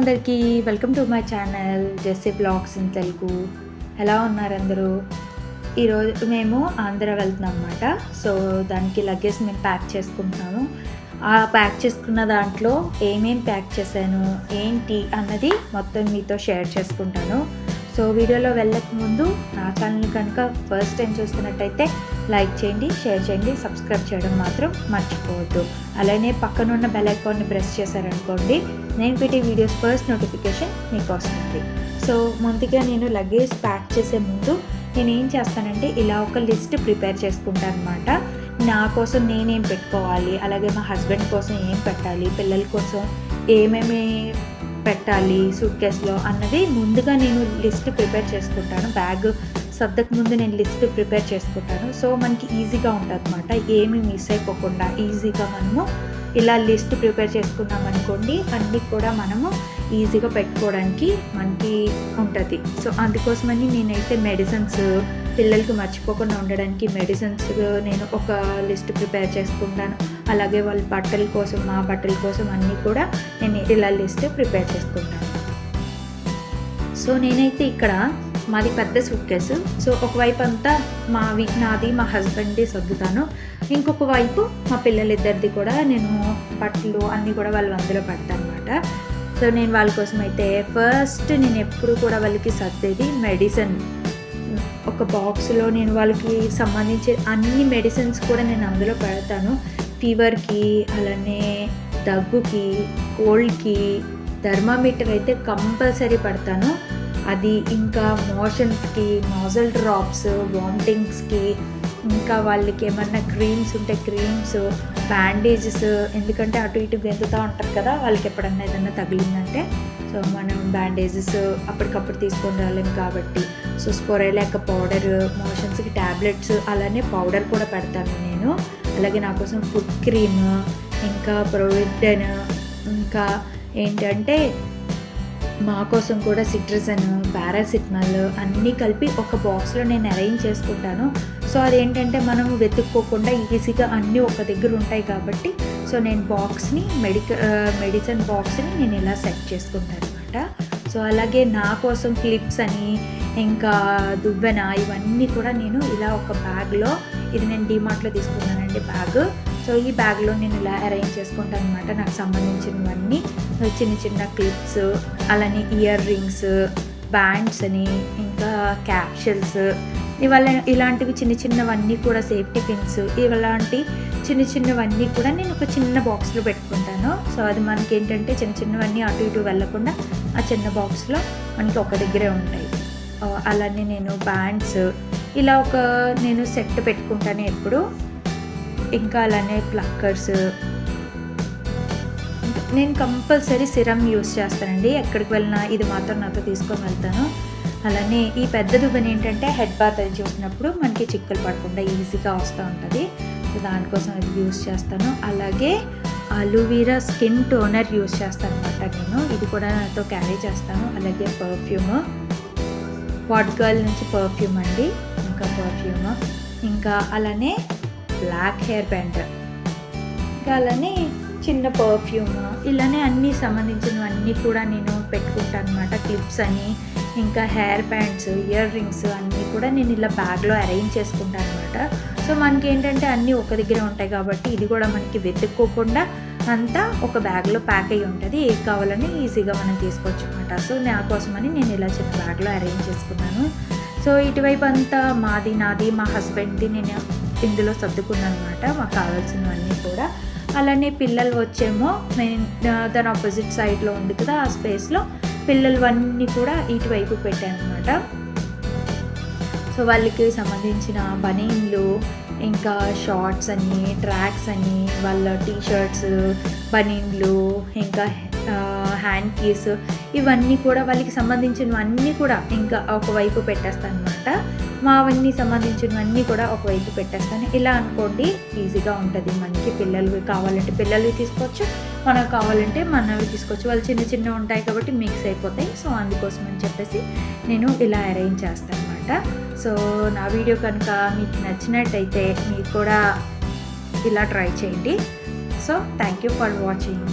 అందరికీ welcome to my channel Jessie blogs in Telugu. ఎలా ఉన్నారు అందరూ? ఈరోజు మేము ఆంధ్ర వెళ్తున్నాం అన్నమాట. సో దానికి లగేజ్ మేము ప్యాక్ చేసుకుంటున్నాము. ఆ ప్యాక్ చేసుకున్న దాంట్లో ఏమేం ప్యాక్ చేశాను ఏంటి అన్నది మొత్తం మీతో షేర్ చేసుకుంటాను. సో వీడియోలో వెళ్ళక ముందు నా ఛానల్ కనుక ఫస్ట్ టైం చూస్తున్నట్టయితే లైక్ చేయండి, షేర్ చేయండి, సబ్స్క్రైబ్ చేయడం మాత్రం మర్చిపోవద్దు. అలానే పక్కనున్న బెల్ ఐకాన్ని ప్రెస్ చేశారనుకోండి, నేను పెట్టే వీడియోస్ ఫస్ట్ నోటిఫికేషన్ మీకు వస్తుంది. సో ముందుగా నేను లగేజ్ ప్యాక్ చేసే ముందు నేను ఏం చేస్తానంటే ఇలా ఒక లిస్ట్ ప్రిపేర్ చేసుకుంటాను అనమాట. నా కోసం నేనేం పెట్టుకోవాలి, అలాగే మా హస్బెండ్ కోసం ఏం పెట్టాలి, పిల్లల కోసం ఏమేమి పెట్టాలి సూట్ కేసులో అన్నది ముందుగా నేను లిస్ట్ ప్రిపేర్ చేసుకుంటాను. బ్యాగ్ సర్దకు ముందు నేను లిస్ట్ ప్రిపేర్ చేసుకుంటాను. సో మనకి ఈజీగా ఉంటుంది అనమాట, ఏమి మిస్ అయిపోకుండా ఈజీగా మనము ఇలా లిస్ట్ ప్రిపేర్ చేసుకున్నాం అనుకోండి, అన్నీ కూడా మనము ఈజీగా పెట్టుకోవడానికి మనకి ఉంటుంది. సో అందుకోసమని నేనైతే మెడిసిన్స్, పిల్లలకి మర్చిపోకుండా ఉండడానికి మెడిసిన్స్ నేను ఒక లిస్ట్ ప్రిపేర్ చేసుకుంటాను. అలాగే వాళ్ళ బట్టల కోసం, మా బట్టల కోసం అన్నీ కూడా నేను ఇలా లిస్ట్ ప్రిపేర్ చేసుకుంటాను. సో నేనైతే ఇక్కడ మాది పెద్ద సూట్ కేసు. సో ఒకవైపు అంతా నాది మా హస్బెండ్ది సర్దుతాను, ఇంకొక వైపు మా పిల్లలిద్దరిది కూడా నేను బట్టలు అన్నీ కూడా వాళ్ళు అందులో పెడతాను అనమాట. సో నేను వాళ్ళ కోసం అయితే ఫస్ట్ నేను ఎప్పుడు కూడా వాళ్ళకి సర్దేది మెడిసిన్. ఒక బాక్స్లో నేను వాళ్ళకి సంబంధించి అన్ని మెడిసిన్స్ కూడా నేను అందులో పెడతాను. ఫీవర్కి, అలానే దగ్గుకి, కోల్డ్కి థర్మామీటర్ అయితే కంపల్సరీ పెడతాను. అది ఇంకా మోషన్స్కి, నాజల్ డ్రాప్స్, వామిటింగ్స్కి, ఇంకా వాళ్ళకి ఏమన్నా క్రీమ్స్ ఉంటే క్రీమ్స్, బ్యాండేజెస్, ఎందుకంటే అటు ఇటు గెంతుతూ ఉంటారు కదా, వాళ్ళకి ఎప్పుడన్నా ఏదన్నా తగిలిందంటే సో మనం బ్యాండేజెస్ అప్పటికప్పుడు తీసుకొని రాలేము కాబట్టి సో స్పొరైలాక్ పౌడర్, మోషన్స్కి ట్యాబ్లెట్స్, అలానే పౌడర్ కూడా పెడతాను నేను. అలాగే నా కోసం ఫుడ్ క్రీమ్, ఇంకా ప్రొవిడన్, ఇంకా ఏంటంటే మా కోసం కూడా సిట్రజన్, పారాసిటమాల్ అన్నీ కలిపి ఒక బాక్స్లో నేను అరేంజ్ చేసుకుంటాను. సో అదేంటంటే మనం వెతుక్కోకుండా ఈజీగా అన్నీ ఒక దగ్గర ఉంటాయి కాబట్టి సో నేను బాక్స్ని మెడిసిన్ బాక్స్ని నేను ఇలా సెట్ చేసుకుంటాను అనమాట. సో అలాగే నా కోసం క్లిప్స్ అని, ఇంకా దువ్వెన, ఇవన్నీ కూడా నేను ఇలా ఒక బ్యాగ్లో, ఇది నేను డీమార్ట్లో తీసుకున్నానండి బ్యాగ్. సో ఈ బ్యాగ్లో నేను ఇలా అరేంజ్ చేసుకుంటాను అనమాట. నాకు సంబంధించినవన్నీ చిన్న చిన్న క్లిప్స్, అలానే ఇయర్ రింగ్స్, బ్యాండ్స్ అని, ఇంకా క్యాప్షుల్స్, ఇలాంటివి చిన్న చిన్నవన్నీ కూడా, సేఫ్టీ పిన్స్, ఇలాంటి చిన్న చిన్నవన్నీ కూడా నేను ఒక చిన్న బాక్స్లో పెట్టుకుంటాను. సో అది మనకి ఏంటంటే చిన్న చిన్నవన్నీ అటు ఇటు వెళ్ళకుండా ఆ చిన్న బాక్స్లో మనకి ఒక దగ్గరే ఉంటాయి. అలానే నేను బ్యాండ్స్ ఇలా నేను సెట్ పెట్టుకుంటాను ఎప్పుడు. ఇంకా అలానే ప్లక్కర్స్, నేను కంపల్సరీ సిరమ్ యూస్ చేస్తానండి ఎక్కడికి వెళ్ళినా, ఇది మాత్రం నాతో తీసుకొని వెళ్తాను. అలానే ఈ పెద్ద దువ్వెన ఏంటంటే హెడ్ బాత్ అది చేసినప్పుడు మనకి చిక్కలు పడకుండా ఈజీగా వస్తూ ఉంటుంది. సో దానికోసం అది యూస్ చేస్తాను. అలాగే అలోవెరా స్కిన్ టోనర్ యూస్ చేస్తాను అనమాట నేను, ఇది కూడా నాతో క్యారీ చేస్తాను. అలాగే పర్ఫ్యూమ్, వాట్ గర్ల్ నుంచి పర్ఫ్యూమ్ అండి, ఇంకా పర్ఫ్యూమ్, ఇంకా అలానే బ్లాక్ హెయిర్ బ్యాండ్, ఇంకా అలానే చిన్న పర్ఫ్యూమ్, ఇలానే అన్నీ సంబంధించినవన్నీ కూడా నేను పెట్టుకుంటాను అనమాట. క్లిప్స్ అని, ఇంకా హెయిర్ బ్యాండ్స్, ఇయర్ రింగ్స్ అన్నీ కూడా నేను ఇలా బ్యాగ్లో అరేంజ్ చేసుకుంటాను అనమాట. సో మనకి ఏంటంటే అన్నీ ఒక దగ్గర ఉంటాయి కాబట్టి ఇది కూడా మనకి వెతుక్కోకుండా అంతా ఒక బ్యాగ్లో ప్యాక్ అయ్యి ఉంటుంది, ఏది కావాలని ఈజీగా మనం తీసుకోవచ్చు అనమాట. సో నా కోసమని నేను ఇలా చిన్న బ్యాగ్లో అరేంజ్ చేసుకున్నాను. సో ఇటువైపు అంతా నాది, మా హస్బెండ్ది నేను ఇందులో సర్దుకున్నాను అనమాట, మాకు కావాల్సినవన్నీ కూడా. అలానే పిల్లలు వచ్చేమో దాని ఆపోజిట్ సైడ్లో ఉంది కదా, ఆ స్పేస్లో పిల్లలవన్నీ కూడా ఇటువైపు పెట్టాను అనమాట. సో వాళ్ళకి సంబంధించిన బనీన్లు, ఇంకా షార్ట్స్ అని, ట్రాక్స్ అని, వాళ్ళ టీషర్ట్స్, బనీన్లు, ఇంకా హ్యాండ్ కీస్, ఇవన్నీ కూడా వాళ్ళకి సంబంధించినవన్నీ కూడా ఇంకా ఒకవైపు పెట్టేస్తాను అనమాట. మావన్నీ సంబంధించినవన్నీ కూడా ఒకవైపు పెట్టేస్తాను. ఇలా అనుకోండి ఈజీగా ఉంటుంది మనకి. పిల్లలవి కావాలంటే పిల్లలవి తీసుకోవచ్చు, మనకు కావాలంటే మనవి తీసుకోవచ్చు. వాళ్ళు చిన్న చిన్న ఉంటాయి కాబట్టి మిక్స్ అయిపోతాయి. సో అందుకోసం అని చెప్పేసి నేను ఇలా అరేంజ్ చేస్తాను అనమాట. సో నా వీడియో కనుక మీకు నచ్చినట్టయితే మీరు కూడా ఇలా ట్రై చేయండి. So thank you for watching.